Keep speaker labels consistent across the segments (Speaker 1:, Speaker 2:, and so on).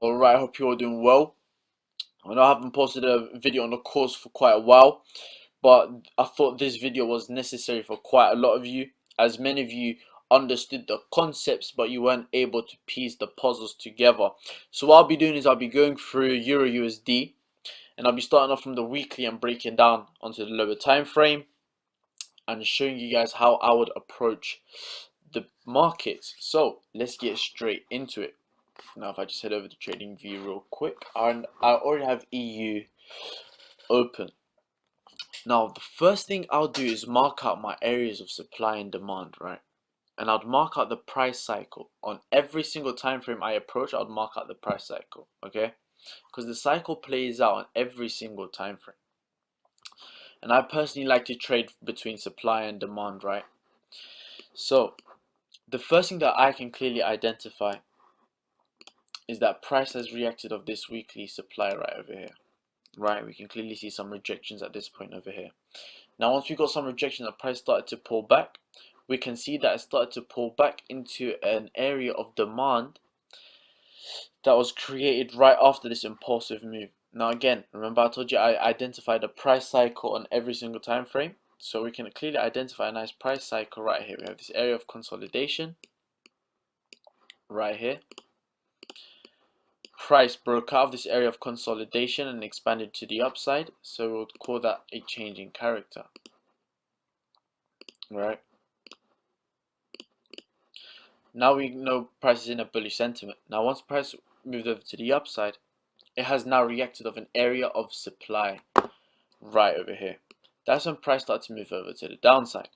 Speaker 1: Alright, hope you're all doing well. I know I haven't posted a video on the course for quite a while, but I thought this video was necessary for quite a lot of you, as many of you understood the concepts but you weren't able to piece the puzzles together. So what I'll be doing is I'll be going through Euro USD, and I'll be starting off from the weekly and breaking down onto the lower time frame and showing you guys how I would approach the markets. So let's get straight into it. Now if I just head over to TradingView real quick, and I already have EU open. Now the first thing I'll do is mark out my areas of supply and demand, right? And I'd mark out the price cycle. On every single time frame I approach, I'd mark out the price cycle, okay? Because the cycle plays out on every single time frame. And I personally like to trade between supply and demand, right? So the first thing that I can clearly identify is that price has reacted of this weekly supply right over here. Right, we can clearly see some rejections at this point over here. Now once we got some rejection, the price started to pull back. We can see that it started to pull back into an area of demand that was created right after this impulsive move. Now again, remember I told you I identified a price cycle on every single time frame, so we can clearly identify a nice price cycle right here. We have this area of consolidation right here. Price broke out of this area of consolidation and expanded to the upside, so we'll call that a change in character, right? Now we know price is in a bullish sentiment. Now once price moved over to the upside, it has now reacted of an area of supply right over here. That's when price started to move over to the downside.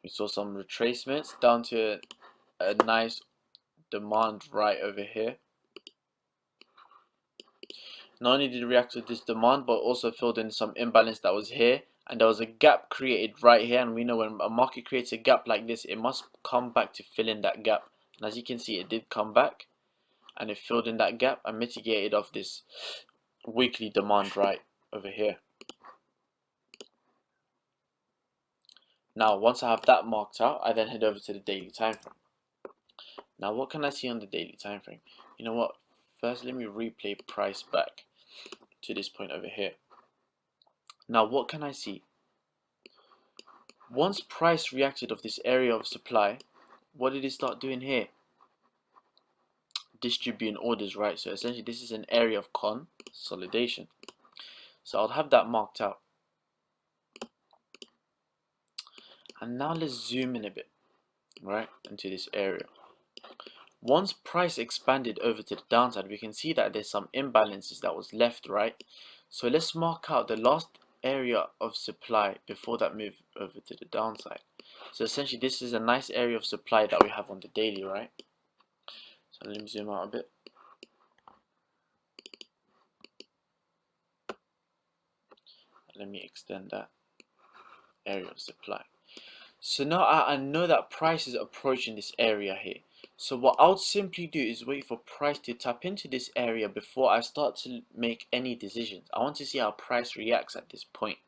Speaker 1: We saw some retracements down to a nice demand right over here. Not only did it react to this demand, but also filled in some imbalance that was here, and there was a gap created right here. And we know when a market creates a gap like this, it must come back to fill in that gap. And as you can see, it did come back and it filled in that gap and mitigated off this weekly demand right over here. Now once I have that marked out, I then head over to the daily time frame. Now what can I see on the daily time frame? You know what, first let me replay price back to this point over here. Now what can I see? Once price reacted of this area of supply, what did it start doing here? Distributing orders, right? So essentially this is an area of consolidation. So I'll have that marked out. And now let's zoom in a bit, right, into this area. Once price expanded over to the downside, we can see that there's some imbalances that was left, right? So let's mark out the last area of supply before that move over to the downside. So essentially this is a nice area of supply that we have on the daily, right? So let me zoom out a bit. Let me extend that area of supply. So now I know that price is approaching this area here. So what I'll simply do is wait for price to tap into this area before I start to make any decisions. I want to see how price reacts at this point,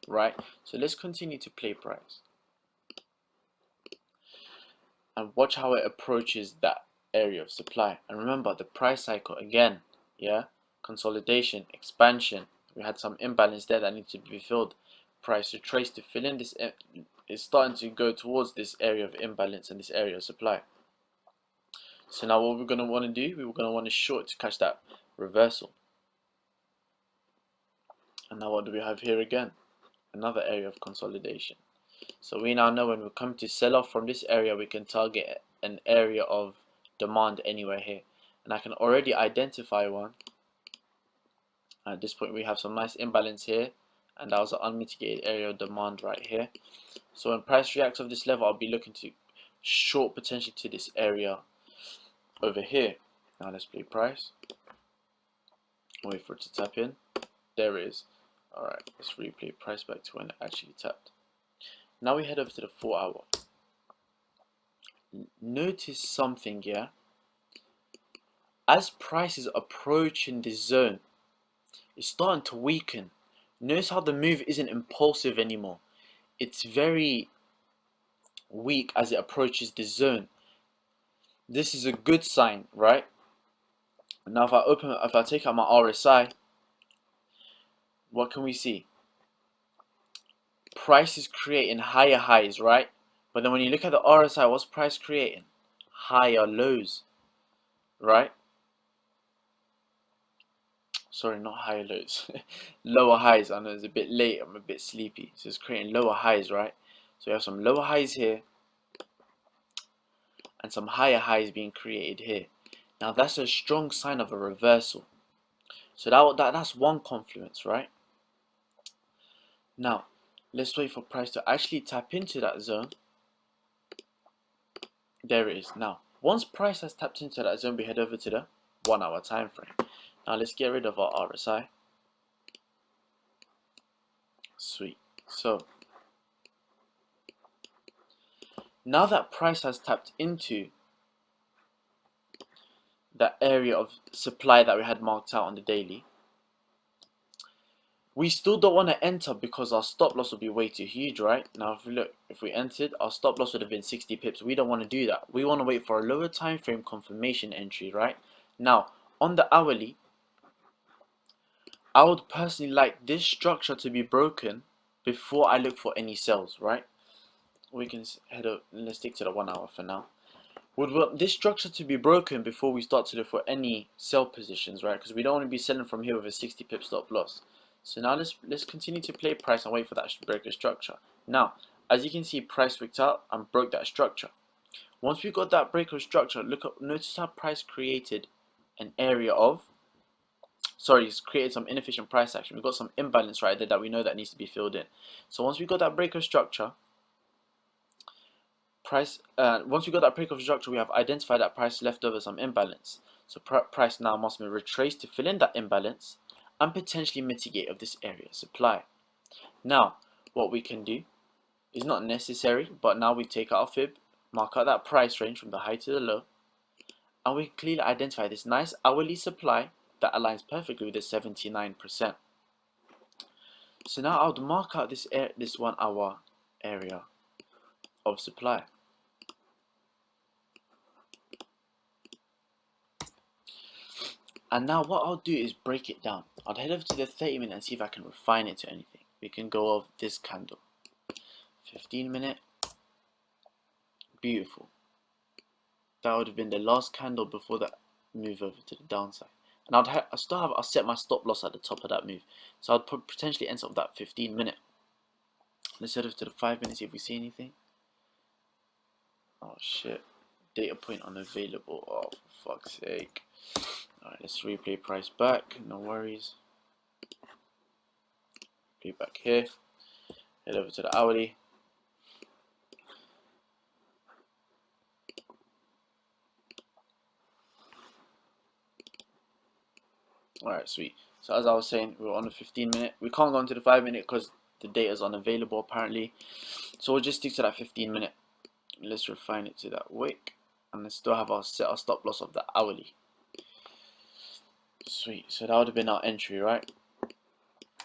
Speaker 1: right? So let's continue to play price and watch how it approaches that area of supply. And remember the price cycle again, yeah, consolidation, expansion. We had some imbalance there that needs to be filled. Price retrace to fill in this. Is starting to go towards this area of imbalance and this area of supply. So now what we're going to want to do, we're going to want to short to catch that reversal. And now what do we have here again? Another area of consolidation. So we now know when we come to sell off from this area, we can target an area of demand anywhere here. And I can already identify one. At this point we have some nice imbalance here, and that was an unmitigated area of demand right here. So when price reacts of this level, I'll be looking to short potentially to this area over here. Now let's play price. Wait for it to tap in. There it is. Alright, let's replay price back to when it actually tapped. Now we head over to the 4 hour. Notice something here. As price is approaching this zone, it's starting to weaken. Notice how the move isn't impulsive anymore. It's very weak as it approaches this zone. This is a good sign, right? Now if I take out my RSI, what can we see? Price is creating higher highs, right? But then when you look at the RSI, what's price creating? Higher lows, right? Sorry, not higher lows. Lower highs. I know it's a bit late, I'm a bit sleepy. So it's creating lower highs, right? So we have some lower highs here and some higher highs being created here. Now that's a strong sign of a reversal. So that's one confluence, right? Now let's wait for price to actually tap into that zone. There it is. Now once price has tapped into that zone, we head over to the 1 hour time frame. Now let's get rid of our RSI. Sweet. So now that price has tapped into that area of supply that we had marked out on the daily, we still don't want to enter because our stop loss will be way too huge, right? Now if we entered, our stop loss would have been 60 pips. We don't want to do that. We want to wait for a lower time frame confirmation entry, right? Now on the hourly, I would personally like this structure to be broken before I look for any sells, right? We can head up, let's stick to the 1 hour for now. Would want this structure to be broken before we start to look for any sell positions, right? Because we don't want to be selling from here with a 60 pip stop loss. So now let's continue to play price and wait for that breaker structure. Now, as you can see, price wicked out and broke that structure. Once we got that breaker structure, notice how price created an area of, it's created some inefficient price action. We've got some imbalance right there that we know that needs to be filled in. So once we got that breaker structure, once we got that break of structure, we have identified that price left over some imbalance. So price now must be retraced to fill in that imbalance and potentially mitigate of this area supply. Now, what we can do is not necessary, but now we take out our fib, mark out that price range from the high to the low, and we clearly identify this nice hourly supply that aligns perfectly with the 79%. So now I would mark out this 1 hour area of supply. And now what I'll do is break it down. I'll head over to the 30-minute and see if I can refine it to anything. We can go off this candle. 15-minute. Beautiful. That would have been the last candle before that move over to the downside. And I'll set my stop loss at the top of that move. So I'd potentially enter up that 15-minute. Let's head over to the 5-minute, see if we see anything. Oh shit. Data point unavailable. Oh, for fuck's sake. Alright, let's replay price back, no worries. Play back here. Head over to the hourly. Alright, sweet. So as I was saying, we're on the 15-minute. We can't go into the 5-minute because the data is unavailable apparently. So we'll just stick to that 15-minute. Let's refine it to that wick. And let's still have set our stop loss of the hourly. Sweet, so that would have been our entry, right?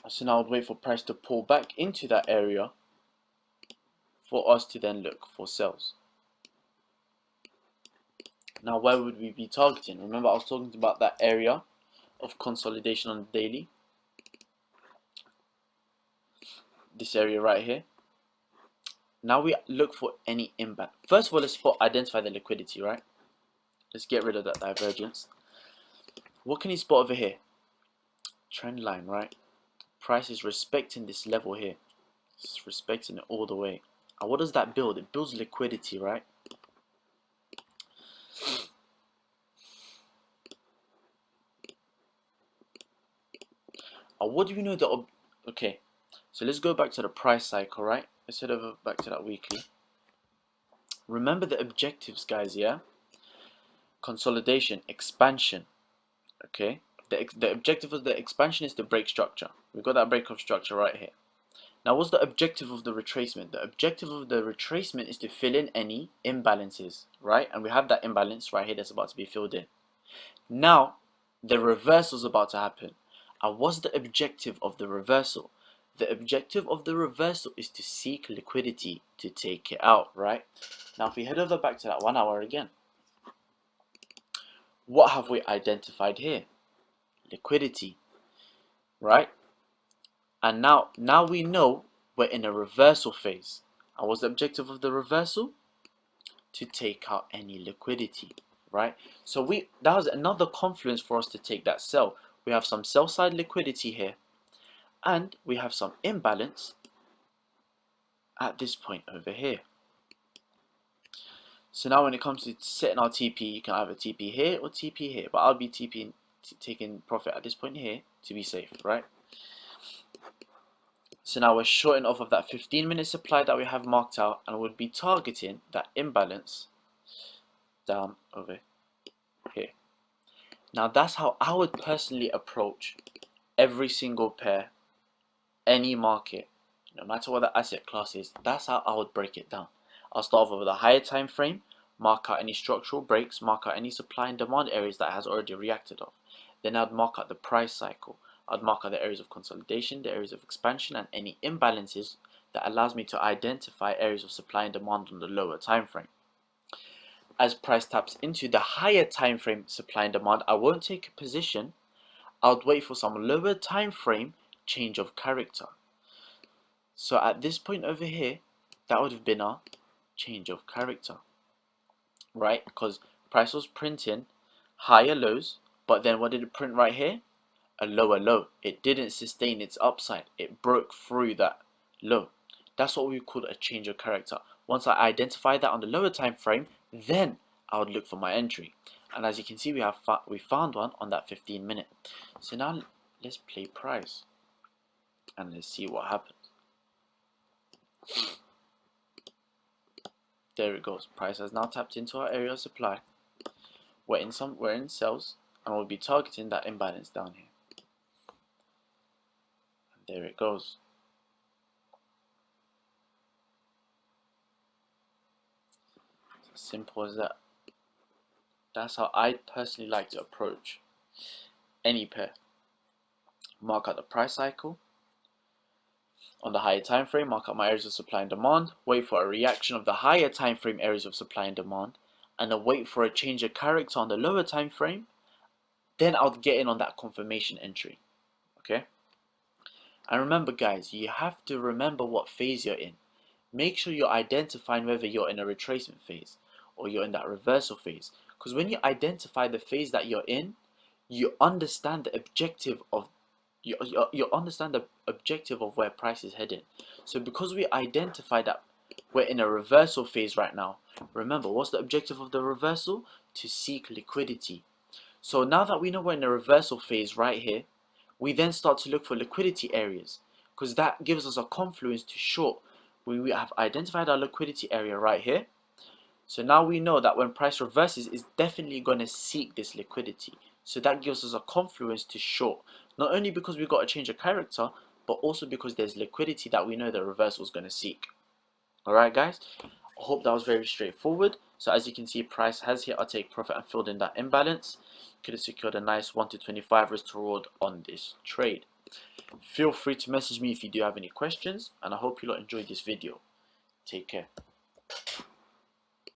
Speaker 1: So now I would wait for price to pull back into that area for us to then look for sells. Now where would we be targeting? Remember I was talking about that area of consolidation on the daily. This area right here. Now we look for any imbalance. First of all, let's identify the liquidity, right? Let's get rid of that divergence. What can you spot over here? Trend line, right? Price is respecting this level here. It's respecting it all the way. And what does that build? It builds liquidity, right? And what do we know that? Okay, so let's go back to the price cycle, right? Let's head over back to that weekly. Remember the objectives, guys, yeah? Consolidation, expansion, okay? The objective of the expansion is to break structure. We've got that break of structure right here. Now, what's the objective of the retracement? The objective of the retracement is to fill in any imbalances, right? And we have that imbalance right here that's about to be filled in. Now, the reversal is about to happen. And what's the objective of the reversal? The objective of the reversal is to seek liquidity to take it out, right? Now, if we head over back to that 1 hour again, what have we identified here? Liquidity, right? And now we know we're in a reversal phase. And what's the objective of the reversal? To take out any liquidity, right? So that was another confluence for us to take that sell. We have some sell side liquidity here, and we have some imbalance at this point over here. So now when it comes to setting our TP, you can either TP here or TP here, but I'll be TPing, taking profit at this point here to be safe, right? So now we're shorting off of that 15-minute supply that we have marked out, and we'll be targeting that imbalance down over here. Now that's how I would personally approach every single pair, any market, no matter what the asset class is. That's how I would break it down. I'll start off with a higher time frame, mark out any structural breaks, mark out any supply and demand areas that has already reacted off. Then I'd mark out the price cycle. I'd mark out the areas of consolidation, the areas of expansion, and any imbalances that allows me to identify areas of supply and demand on the lower time frame. As price taps into the higher time frame supply and demand, I won't take a position. I'll wait for some lower time frame change of character. So at this point over here, that would have been our change of character, right? Because price was printing higher lows, but then what did it print right here? A lower low. It didn't sustain its upside. It broke through that low. That's what we call a change of character. Once I identify that on the lower time frame, then I would look for my entry. And as you can see, we found one on that 15-minute. So now let's play price and let's see what happens. There it goes. Price has now tapped into our area of supply. We're in sells, and we'll be targeting that imbalance down here. And there it goes. It's as simple as that. That's how I personally like to approach any pair. Mark out the price cycle. On the higher time frame, mark out my areas of supply and demand, wait for a reaction of the higher time frame areas of supply and demand, and then wait for a change of character on the lower time frame. Then I'll get in on that confirmation entry. Okay? And remember guys, you have to remember what phase you're in. Make sure you're identifying whether you're in a retracement phase or you're in that reversal phase. Because when you identify the phase that you're in, you understand the objective of you understand the objective of where price is heading. So because we identify that we're in a reversal phase right now, remember, what's the objective of the reversal? To seek liquidity. So now that we know we're in a reversal phase right here, we then start to look for liquidity areas, because that gives us a confluence to short. We have identified our liquidity area right here. So now we know that when price reverses, it's definitely going to seek this liquidity. So that gives us a confluence to short. Not only because we've got a change of character, but also because there's liquidity that we know the reversal is going to seek. Alright guys, I hope that was very straightforward. So as you can see, price has hit our take profit and filled in that imbalance. Could have secured a nice 1 to 25 risk to reward on this trade. Feel free to message me if you do have any questions, and I hope you lot enjoyed this video. Take care.